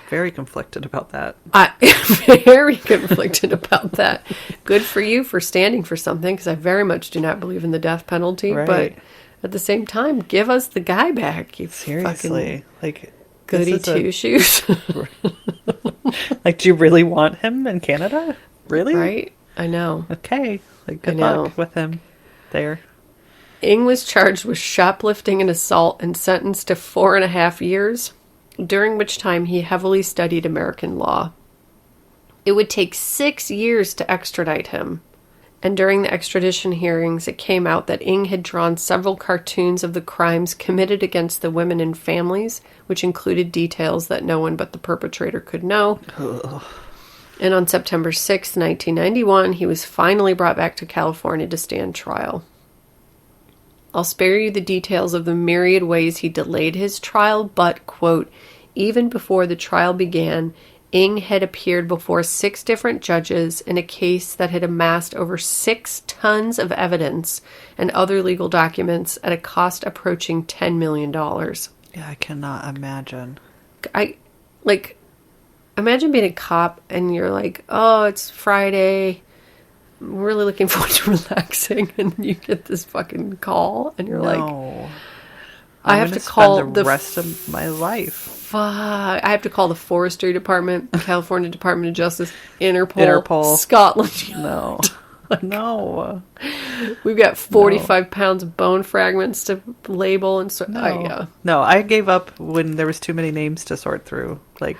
very conflicted about that. I am very conflicted about that. Good for you for standing for something, because I very much do not believe in the death penalty. Right. But at the same time, give us the guy back. You Seriously, like goody two shoes. Like, do you really want him in Canada? Really? Right? I know. Okay. Like, good luck with him there. Ng was charged with shoplifting and assault and sentenced to 4.5 years, during which time he heavily studied American law. It would take 6 years to extradite him, and during the extradition hearings it came out that Ng had drawn several cartoons of the crimes committed against the women and families, which included details that no one but the perpetrator could know. Ugh. And on September 6, 1991, he was finally brought back to California to stand trial. I'll spare you the details of the myriad ways he delayed his trial, but, quote, even before the trial began, Ng had appeared before 6 different judges in a case that had amassed over 6 tons of evidence and other legal documents at a cost approaching $10 million. Yeah, I cannot imagine. Imagine being a cop and you're like, oh, it's Friday. I'm really looking forward to relaxing, and you get this fucking call, and you're like, I have to call the rest of my life. Fuck. I have to call the Forestry Department, California Department of Justice, Interpol, Scotland. No. No. We've got 45 pounds of bone fragments to label and so. No, I gave up when there was too many names to sort through, like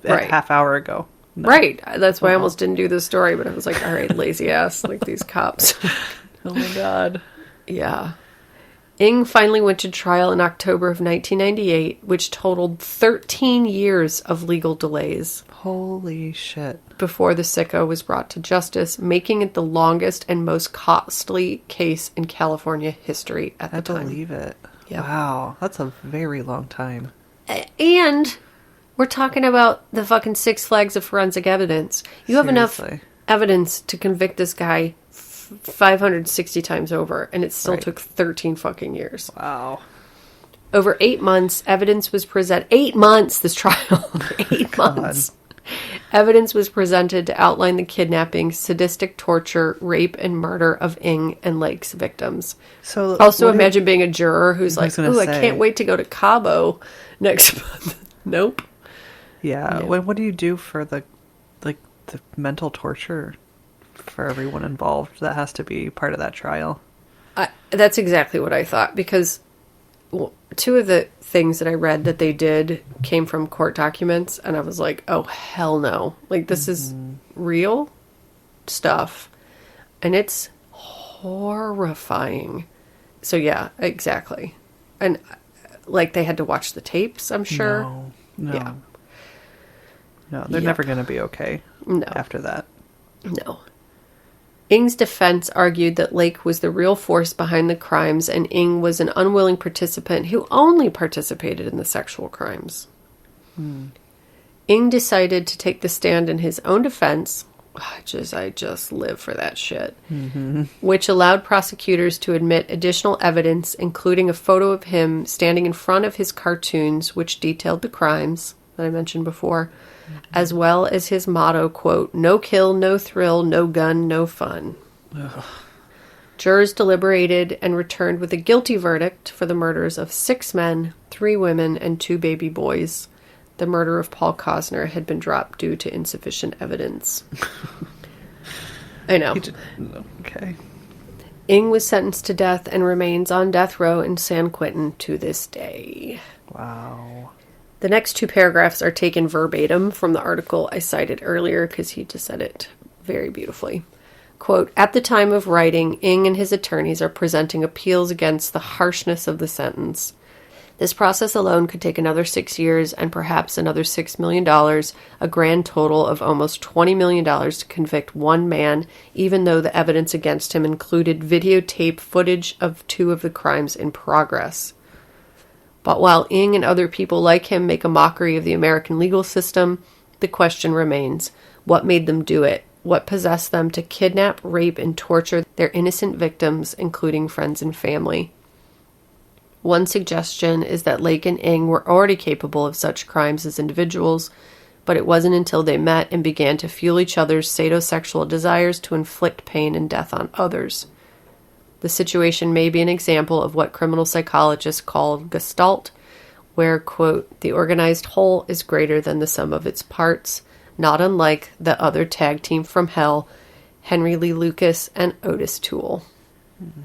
a half hour ago. No. Right. That's why I almost didn't do this story, but I was like, all right, lazy ass, like these cops. Oh my God. Yeah. Ng finally went to trial in October of 1998, which totaled 13 years of legal delays. Holy shit. Before the sicko was brought to justice, making it the longest and most costly case in California history at the time. I believe it. Yeah. Wow. That's a very long time. And we're talking about the fucking Six Flags of forensic evidence. You have enough evidence to convict this guy 560 times over, and it still took 13 fucking years. Wow. Over 8 months, evidence was presented. 8 months, this trial. 8 months. Evidence was presented to outline the kidnapping, sadistic torture, rape, and murder of Ng and Lake's victims. So, also imagine being a juror who's like, ooh, I can't wait to go to Cabo next month. Nope. Yeah. What do you do for the mental torture for everyone involved? That has to be part of that trial. That's exactly what I thought, because 2 of the things that I read that they did came from court documents, and I was like, oh, hell no. Like, this is real stuff, and it's horrifying. So, yeah, exactly. And, like, they had to watch the tapes, I'm sure. No. Yeah. No, they're never going to be okay after that. No. Ng's defense argued that Lake was the real force behind the crimes, and Ng was an unwilling participant who only participated in the sexual crimes. Ng decided to take the stand in his own defense. I just live for that shit. Which allowed prosecutors to admit additional evidence, including a photo of him standing in front of his cartoons, which detailed the crimes that I mentioned before, as well as his motto, quote, no kill, no thrill, no gun, no fun. Ugh. Jurors deliberated and returned with a guilty verdict for the murders of 6 men, 3 women, and 2 baby boys. The murder of Paul Cosner had been dropped due to insufficient evidence. I know. Okay. Ng was sentenced to death and remains on death row in San Quentin to this day. Wow. The next 2 paragraphs are taken verbatim from the article I cited earlier, because he just said it very beautifully. Quote, at the time of writing, Ng and his attorneys are presenting appeals against the harshness of the sentence. This process alone could take another 6 years and perhaps another $6 million, a grand total of almost $20 million to convict one man, even though the evidence against him included videotape footage of 2 of the crimes in progress. But while Ng and other people like him make a mockery of the American legal system, the question remains, what made them do it? What possessed them to kidnap, rape, and torture their innocent victims, including friends and family? One suggestion is that Lake and Ng were already capable of such crimes as individuals, but it wasn't until they met and began to fuel each other's sadosexual desires to inflict pain and death on others. The situation may be an example of what criminal psychologists call Gestalt, where, quote, the organized whole is greater than the sum of its parts, not unlike the other tag team from hell, Henry Lee Lucas and Otis Toole. Mm-hmm.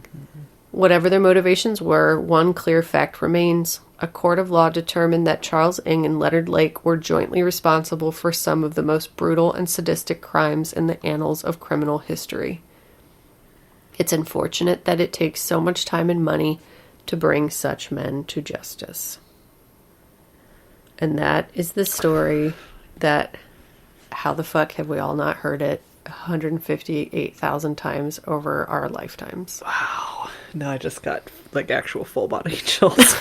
Whatever their motivations were, one clear fact remains. A court of law determined that Charles Ng and Leonard Lake were jointly responsible for some of the most brutal and sadistic crimes in the annals of criminal history. It's unfortunate that it takes so much time and money to bring such men to justice. And that is the story that, how the fuck have we all not heard it 158,000 times over our lifetimes? Wow. No, I just got like actual full body chills.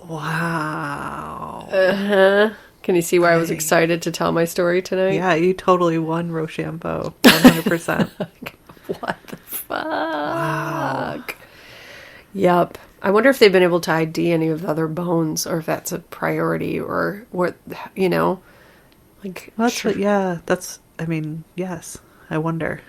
Wow. Uh-huh. Can you see why I was excited to tell my story tonight? Yeah, you totally won Rochambeau. 100%. What the fuck? Wow. Yep. I wonder if they've been able to ID any of the other bones, or if that's a priority, or what, you know, like. Well, I mean, yes. I wonder.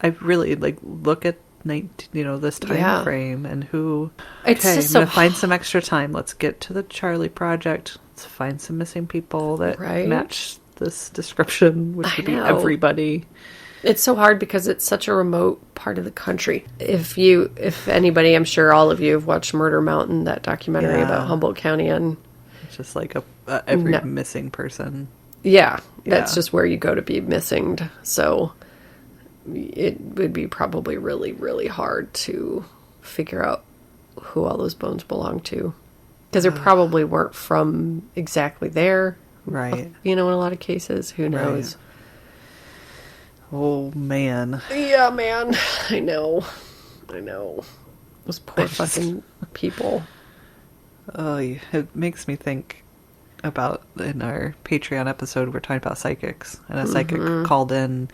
I really look at this time frame and who. It's okay, just I'm gonna so find some extra time. Let's get to the Charlie Project. Let's find some missing people that match this description, which would be everybody. It's so hard because it's such a remote part of the country. If anybody, I'm sure all of you have watched Murder Mountain, that documentary about Humboldt County, and it's just like every missing person. Yeah, that's just where you go to be missing. So it would be probably really, really hard to figure out who all those bones belong to, because they probably weren't from exactly there, right? You know, in a lot of cases, who knows. Right. Oh, man. Yeah, man. I know. Those poor fucking people. Oh, it makes me think about, in our Patreon episode, we're talking about psychics. And a psychic called in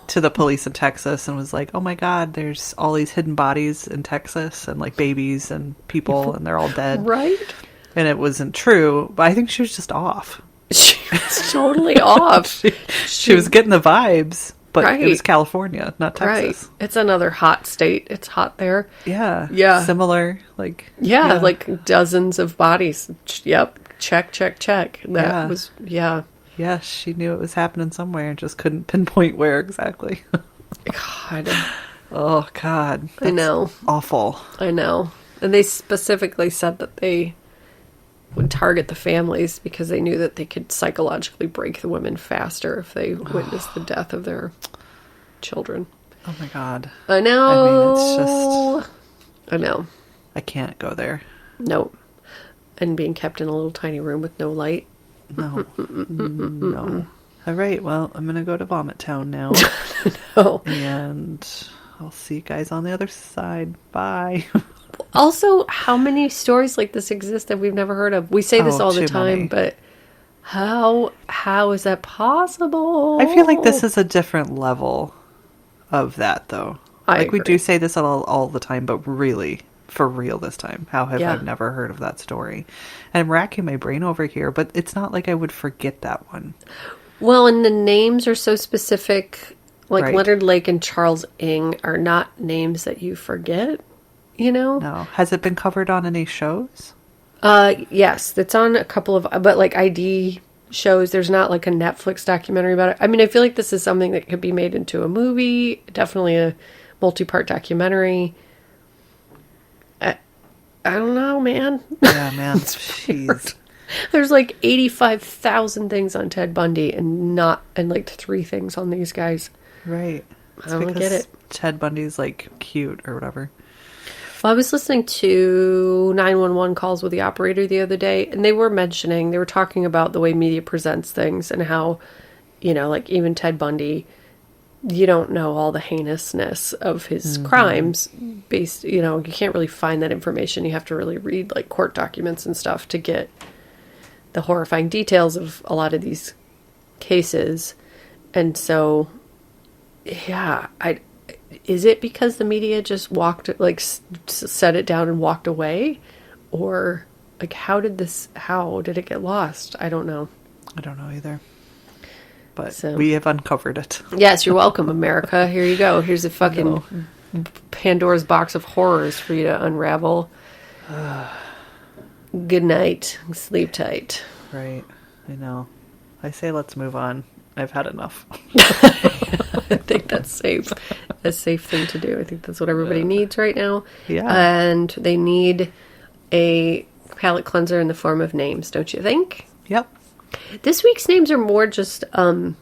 to the police in Texas and was like, oh my God, there's all these hidden bodies in Texas and like babies and people and they're all dead. Right? And it wasn't true, but I think she was just off. She was totally off. She was getting the vibes, but it was California, not Texas. Right. It's another hot state. It's hot there. Yeah. Yeah. Similar, Yeah, like dozens of bodies. Yep. Check. That was, Yes, she knew it was happening somewhere and just couldn't pinpoint where exactly. God. Oh, God. I know. Awful. I know. And they specifically said that they would target the families because they knew that they could psychologically break the women faster if they witnessed the death of their children. Oh my God. I know. I mean, it's just. I know. I can't go there. No. And being kept in a little tiny room with no light. No. No. All right. Well, I'm going to go to Vomit Town now. No. And I'll see you guys on the other side. Bye. Also, how many stories like this exist that we've never heard of? We say this all the time, many. But how is that possible? I feel like this is a different level of that, though. I agree. We do say this all the time, but really, for real this time, how have I never heard of that story? And I'm racking my brain over here, but it's not like I would forget that one. Well, and the names are so specific. Like Right. Leonard Lake and Charles Ng are not names that you forget. You know? No. Has it been covered on any shows? Yes, it's on a couple of, but like ID shows. There's not like a Netflix documentary about it. I mean, I feel like this is something that could be made into a movie, definitely a multi-part documentary. I don't know, man. Yeah, man. Jeez. There's like 85,000 things on Ted Bundy and like 3 things on these guys. Right. I don't get it. Ted Bundy's like cute or whatever. Well, I was listening to 911 calls with the operator the other day, and they were talking about the way media presents things and how, like even Ted Bundy, you don't know all the heinousness of his crimes based, you can't really find that information. You have to really read like court documents and stuff to get the horrifying details of a lot of these cases. And so, yeah, is it because the media just set it down and walked away? Or Like, how did it get lost? I don't know. I don't know either. But So. we have uncovered it. Yes, you're welcome, America. Here you go. Here's a fucking Pandora's box of horrors for you to unravel. Good night. Sleep tight. Right. I know. I say let's move on. I've had enough. I think that's safe. A safe thing to do. I think that's what everybody needs right now. Yeah. And they need a palate cleanser in the form of names, don't you think? Yep. This week's names are more just kind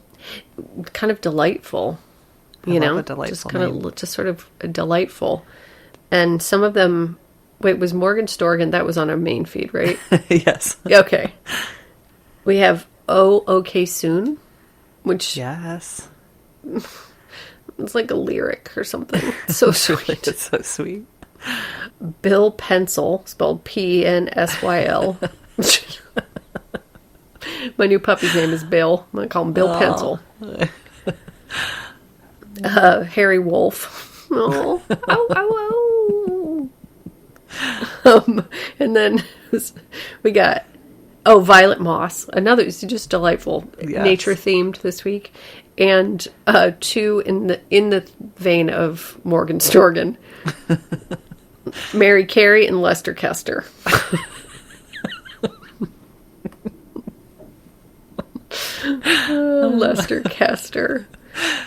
of delightful. You know, a delightful just kind of just sort of delightful. And some of them. Wait, was Morgan Storgan? That was on our main feed, right? Yes. Okay. We have OK Soon, which Yes. it's like a lyric or something. It's so sweet. It's so sweet. Bill Pencil, spelled Pnsyl. My new puppy's name is Bill. I'm going to call him Bill Pencil. Harry Wolf. Oh, ow, ow, ow. And then we got, Violet Moss. Another, it's just delightful. Yes. Nature themed this week. And two in the vein of Morgan Storgan. Mary Carey and Lester Kester. Lester Kester.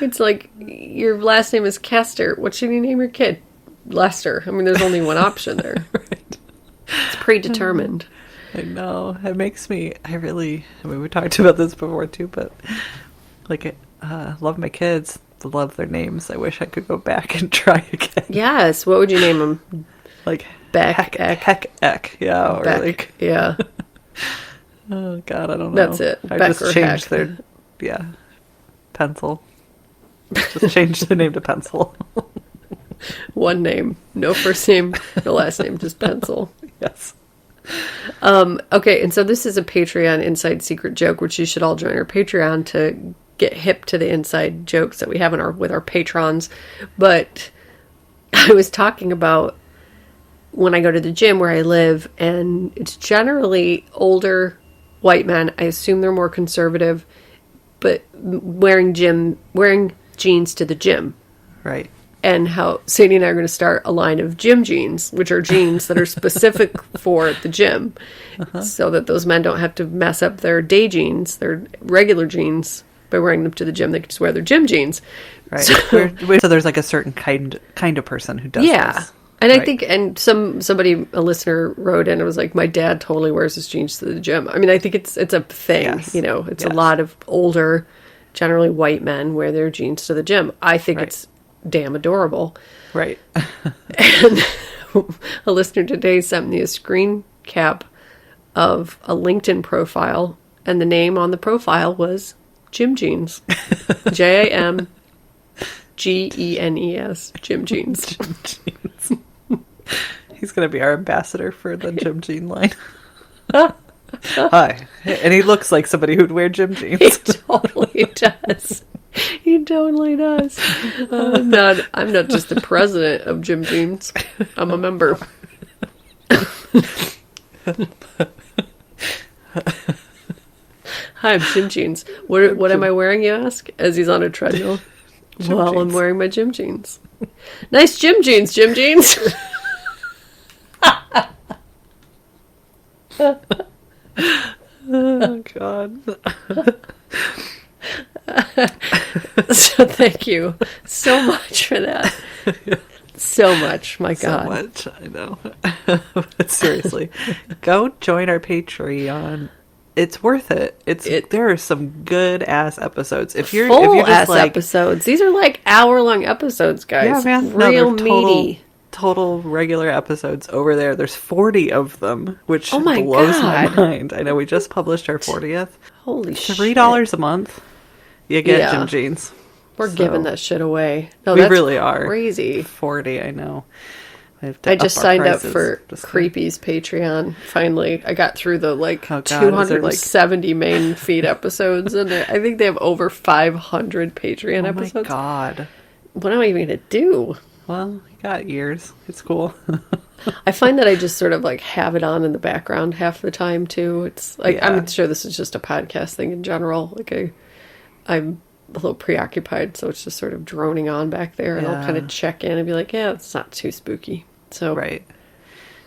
It's like, your last name is Kester. What should you name your kid? Lester. I mean, there's only one option there. Right. It's predetermined. I know. It makes me, we talked about this before too, but like, love my kids, love their names. I wish I could go back and try again. Yes. What would you name them? Like, Beck, Heck. Yeah. Or Beck. like, Yeah. oh God, I don't know. That's it. I Beck just or changed Heck. Pencil. Just changed the name to Pencil. One name. No first name, no last name, just Pencil. Yes. Okay, and so this is a Patreon inside secret joke, which you should all join our Patreon to get hip to the inside jokes that we have with our patrons. But I was talking about when I go to the gym where I live, and it's generally older white men. I assume they're more conservative, but wearing jeans to the gym. Right. And how Sadie and I are going to start a line of gym jeans, which are jeans that are specific for the gym, so that those men don't have to mess up their day jeans, their regular jeans, by wearing them to the gym. They can just wear their gym jeans. Right. So, So there's like a certain kind of person who does this. And I Right. think, and a listener wrote in, and was like, my dad totally wears his jeans to the gym. I mean, I think it's a thing, Yes. you know, it's Yes. a lot of older, generally white men wear their jeans to the gym. I think Right. it's damn adorable. Right. And a listener today sent me a screen cap of a LinkedIn profile, and the name on the profile was Gym Jeans. JAMGENES. Gym Jeans. Gym jeans. He's going to be our ambassador for the gym jean line. Hi. And he looks like somebody who'd wear gym He jeans. totally does. He totally does. I'm not just the president of Gym Jeans. I'm a member. Hi, I'm Gym Jeans. What am I wearing, you ask? As he's on a treadmill. Well, I'm jeans. wearing my gym jeans. Nice gym jeans, Gym Jeans. Oh, God. So thank you so much for that. So much, my So God. much. I know. But seriously, go join our Patreon. It's worth it. There are some good ass episodes. If you're Full just ass like episodes. These are like hour-long episodes, guys. yeah, man, no, Real they're total, meaty. total regular episodes over there. There's 40 of them, which Oh my blows my God. mind. I know we just published our 40th. Holy shit. $3 a month. You get Yeah. gym jeans. We're So, giving that shit away. No, we that's really are. crazy. 40, I know. Have to I just up our signed up prices. for Just Creepy's Patreon. Finally, I got through the Oh, God, is there, 270 main feed episodes, and I think they have over 500 Patreon oh episodes. my God. What am I even going to do? well, you got ears. It's cool. I find that I just sort of like have it on in the background half the time too. It's like, Yeah. I'm sure this is just a podcast thing in general. Like I'm a little preoccupied, so it's just sort of droning on back there, and I'll kind of check in and be like, yeah, it's not too spooky. So Right.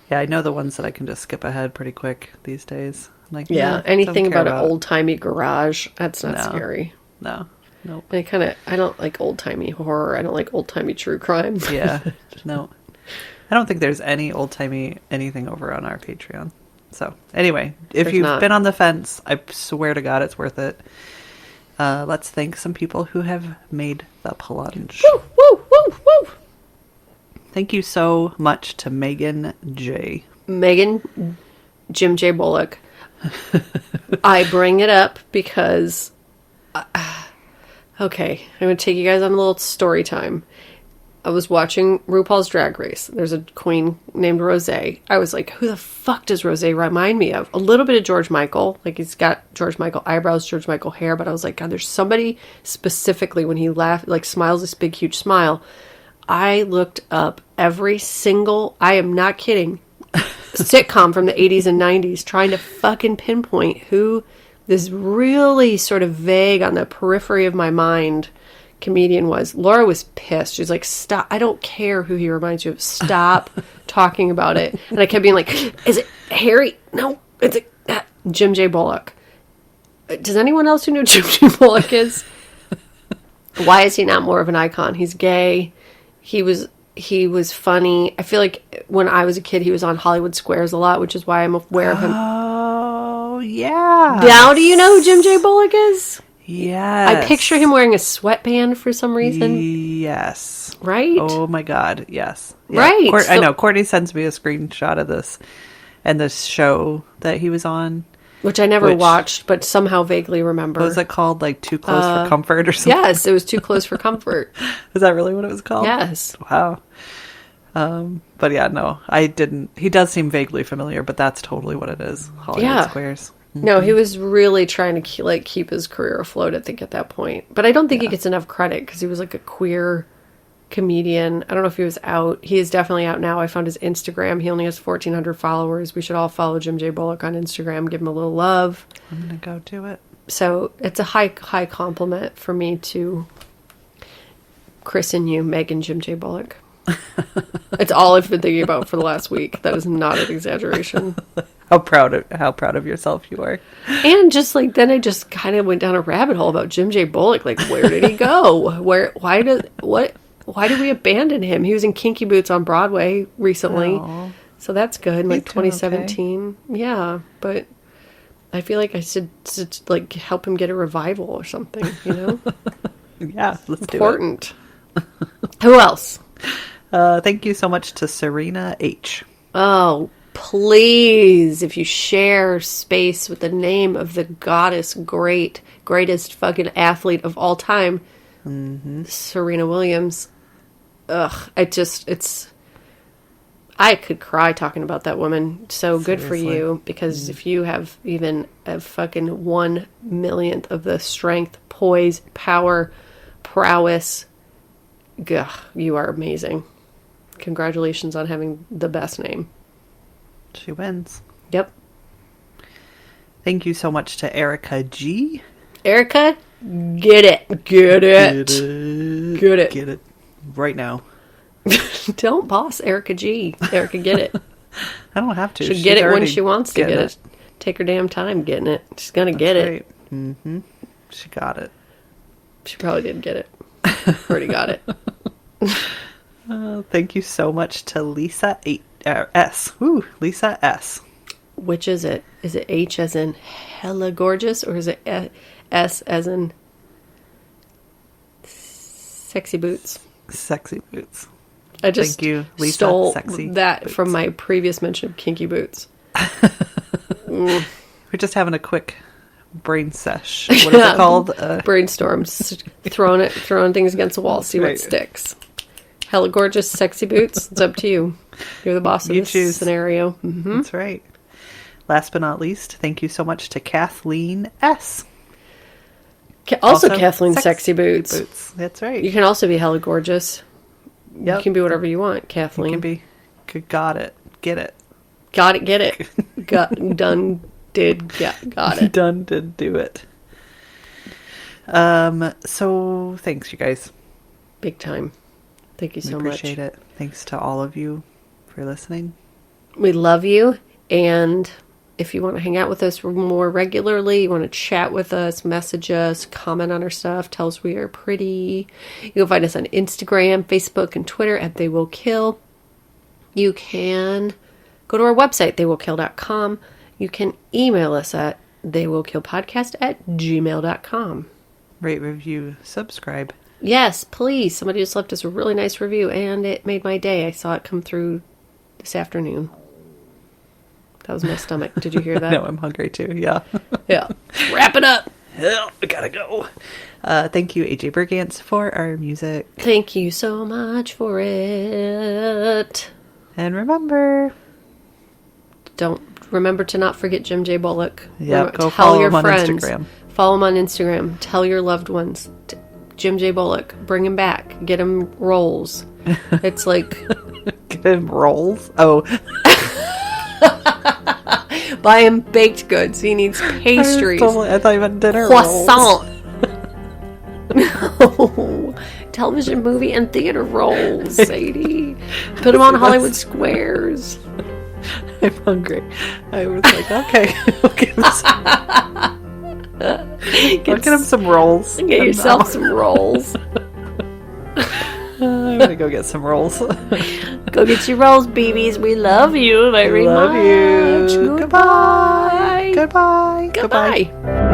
Yeah, I know the ones that I can just skip ahead pretty quick these days. I'm like, yeah, nah, anything don't care about an old-timey garage, that's not No. scary. No. Nope. And I don't like old-timey horror. I don't like old-timey true crime. Yeah. No. I don't think there's any old-timey anything over on our Patreon. So, anyway, if There's you've not. been on the fence, I swear to God it's worth it. Let's thank some people who have made the plunge. Woo, woo, woo, woo. Thank you so much to Megan J. Megan, Jim J. Bullock. I bring it up because, okay, I'm going to take you guys on a little story time. I was watching RuPaul's Drag Race. There's a queen named Rosé. I was like, who the fuck does Rosé remind me of? A little bit of George Michael. Like, he's got George Michael eyebrows, George Michael hair. But I was like, God, there's somebody specifically when he laughs, like smiles this big, huge smile. I looked up every single, I am not kidding, sitcom from the 80s and 90s, trying to fucking pinpoint who this really sort of vague on the periphery of my mind comedian was. Laura was pissed. She's like, stop. I don't care who he reminds you of. Stop talking about it. And I kept being like, is it Harry? No, it's Jim J. Bullock. Does anyone else who know Jim J. Bullock is? Why is he not more of an icon? He's gay. He was funny. I feel like when I was a kid, he was on Hollywood Squares a lot, which is why I'm aware of him. Oh, yeah. Now do you know who Jim J. Bullock is? Yes. I picture him wearing a sweatband for some reason. Yes. Right? Oh my God. Yes. Yeah. Right. I So- know. Courtney sends me a screenshot of this and this show that he was on. Which I never Which- watched, but somehow vaguely remember. What was it called? Like Too Close for Comfort or something? Yes, it was Too Close for Comfort. Is that really what it was called? Yes. Wow. But yeah, no, I didn't. He does seem vaguely familiar, but that's totally what it is. Hollywood Yeah. Squares. No, he was really trying to keep his career afloat, I think, at that point. But I don't think he gets enough credit because he was like a queer comedian. I don't know if he was out. He is definitely out now. I found his Instagram. He only has 1,400 followers. We should all follow Jim J. Bullock on Instagram. Give him a little love. I'm gonna go do it. So it's a high compliment for me to christen you Megan Jim J. Bullock. It's all I've been thinking about for the last week. That is not an exaggeration. How proud of yourself you are. And just like then I just kind of went down a rabbit hole about Jim J. Bullock. Like, where did he go? Why did we abandon him? He was in Kinky Boots on Broadway recently. Aw. So that's good. Like He's doing 2017. Yeah, but I feel like I should like help him get a revival or something, you know? Yeah, let's Important. Who else? do it. Thank you so much to Serena H. Oh, please, if you share space with the name of the goddess, greatest fucking athlete of all time, Serena Williams. Ugh, I could cry talking about that woman. So good for Seriously. you, because if you have even a fucking 1/1,000,000th of the strength, poise, power, prowess, you are amazing. Congratulations on having the best name. She wins. Yep. Thank you so much to Erica G. Erica, get it. Get it. Get it. Get it. Right now. Don't boss Erica G. Erica, get it. I don't have to. She'll She's get it when already she wants to get getting it. Take her damn time getting it. She's going to get it. Right. Mm-hmm. She got it. She probably did get it. Already got it. Thank you so much to Lisa S. Woo, Lisa S. Which is it? Is it H as in hella gorgeous, or is it S as in sexy boots? Sexy boots. I just Thank you, Lisa, stole sexy that boots. from my previous mention of kinky boots. We're just having a quick brain sesh. What is it called? Brainstorms, throwing things against the wall, see Right. what sticks. Hella gorgeous, sexy boots. It's up to you. You're the boss of You this choose. scenario. Mm-hmm. That's right. Last but not least, thank you so much to Kathleen S. Also Kathleen, sexy boots. That's right. You can also be hella gorgeous. Yep. You can be whatever you want, You Kathleen. can be. Got it. Get it. Got it, get it. Got it. Done, did do it. So thanks, you guys. Big time. Thank you so much. Appreciate it. Thanks to all of you for listening. We love you, and if you want to hang out with us more regularly, you want to chat with us, message us, comment on our stuff, tell us we are pretty. You can find us on Instagram, Facebook, and Twitter at They Will Kill. You can go to our website, theywillkill.com. You can email us at theywillkillpodcast@gmail.com. Rate, review, subscribe. Yes, please. Somebody just left us a really nice review, and it made my day. I saw it come through this afternoon. That was my stomach. Did you hear that? No, I'm hungry too. Yeah. Yeah. Wrap it up. Yeah, I gotta go. Thank you, AJ Bergantz, for our music. Thank you so much for it. And remember to not forget Jim J. Bullock. Yeah, go follow him on Instagram. Follow him on Instagram. Tell your loved ones. Jim J. Bullock. Bring him back. Get him rolls. It's like... Get him rolls? Oh. Buy him baked goods. He needs pastries. I thought you meant dinner Croissant. No. Television, movie, and theater rolls, Sadie. Put them on Hollywood Squares. I'm hungry. I was like, okay. I'll get him some rolls. Get yourself some rolls. I'm gonna go get some rolls. Go get your rolls, babies. We love you very much. Love you. Goodbye. Goodbye. Goodbye.